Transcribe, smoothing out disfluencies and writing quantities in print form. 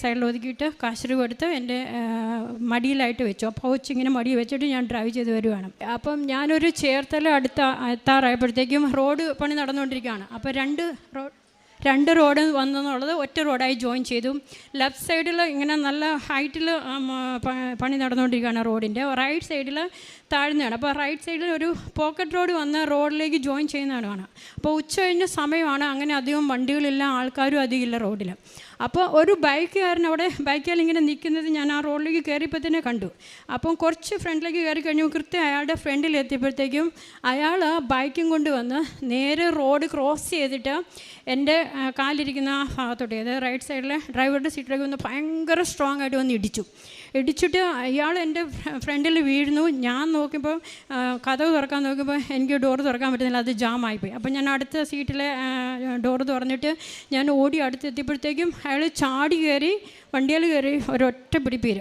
സൈഡിൽ ഒതുക്കിയിട്ട് കാശുരൂപ എടുത്ത് എൻ്റെ മടിയിലായിട്ട് വെച്ചു. അപ്പോൾ ഇങ്ങനെ മടി വെച്ചിട്ട് ഞാൻ ഡ്രൈവ് ചെയ്ത് വരുവാണ്. അപ്പം ഞാനൊരു ചേർത്തല എത്താറായപ്പോഴത്തേക്കും റോഡ് പണി നടന്നുകൊണ്ടിരിക്കുകയാണ്. അപ്പോൾ രണ്ട് റോഡ് വന്നെന്നുള്ളത് ഒറ്റ റോഡായി ജോയിൻ ചെയ്തു. ലെഫ്റ്റ് സൈഡിൽ ഇങ്ങനെ നല്ല ഹൈറ്റിൽ പണി നടന്നുകൊണ്ടിരിക്കുകയാണ് റോഡിൻ്റെ. റൈറ്റ് സൈഡിൽ താഴ്ന്നതാണ്. അപ്പോൾ റൈറ്റ് സൈഡിൽ ഒരു പോക്കറ്റ് റോഡ് വന്ന് റോഡിലേക്ക് ജോയിൻ ചെയ്യുന്നതാണ് കാണാം. അപ്പോൾ ഉച്ച കഴിഞ്ഞ സമയമാണ്. അങ്ങനെ അധികം വണ്ടികളില്ല, ആൾക്കാരും അധികം ഇല്ല റോഡിൽ. അപ്പോൾ ഒരു ബൈക്കുകാരൻ അവിടെ ബൈക്കുകാരൻ ഇങ്ങനെ നിൽക്കുന്നത് ഞാൻ ആ റോഡിലേക്ക് കയറിയപ്പോൾ തന്നെ കണ്ടു. അപ്പം കുറച്ച് ഫ്രണ്ടിലേക്ക് കയറി കഴിഞ്ഞു കൃത്യം അയാളുടെ ഫ്രണ്ടിൽ എത്തിയപ്പോഴത്തേക്കും അയാൾ ബൈക്കും കൊണ്ട് വന്ന് നേരെ റോഡ് ക്രോസ് ചെയ്തിട്ട് എൻ്റെ കാലിരിക്കുന്ന ആ ഭാഗത്തോട്ട്, അതായത് റൈറ്റ് സൈഡിലെ ഡ്രൈവറുടെ സീറ്റിലേക്ക് വന്ന് ഭയങ്കര സ്ട്രോങ് ആയിട്ട് വന്ന് ഇടിച്ചിട്ട് ഇയാൾ എൻ്റെ ഫ്രണ്ടിൽ വീഴുന്നു. ഞാൻ നോക്കിയപ്പോൾ കതവ് തുറക്കാൻ നോക്കിയപ്പോൾ എനിക്ക് ഡോറ് തുറക്കാൻ പറ്റുന്നില്ല, അത് ജാമായിപ്പോയി. അപ്പോൾ ഞാൻ അടുത്ത സീറ്റിലെ ഡോറ് തുറന്നിട്ട് ഞാൻ ഓടി അടുത്തെത്തിയപ്പോഴത്തേക്കും അയാൾ ചാടി കയറി വണ്ടിയിൽ കയറി ഒരൊറ്റ പിടിപ്പീര്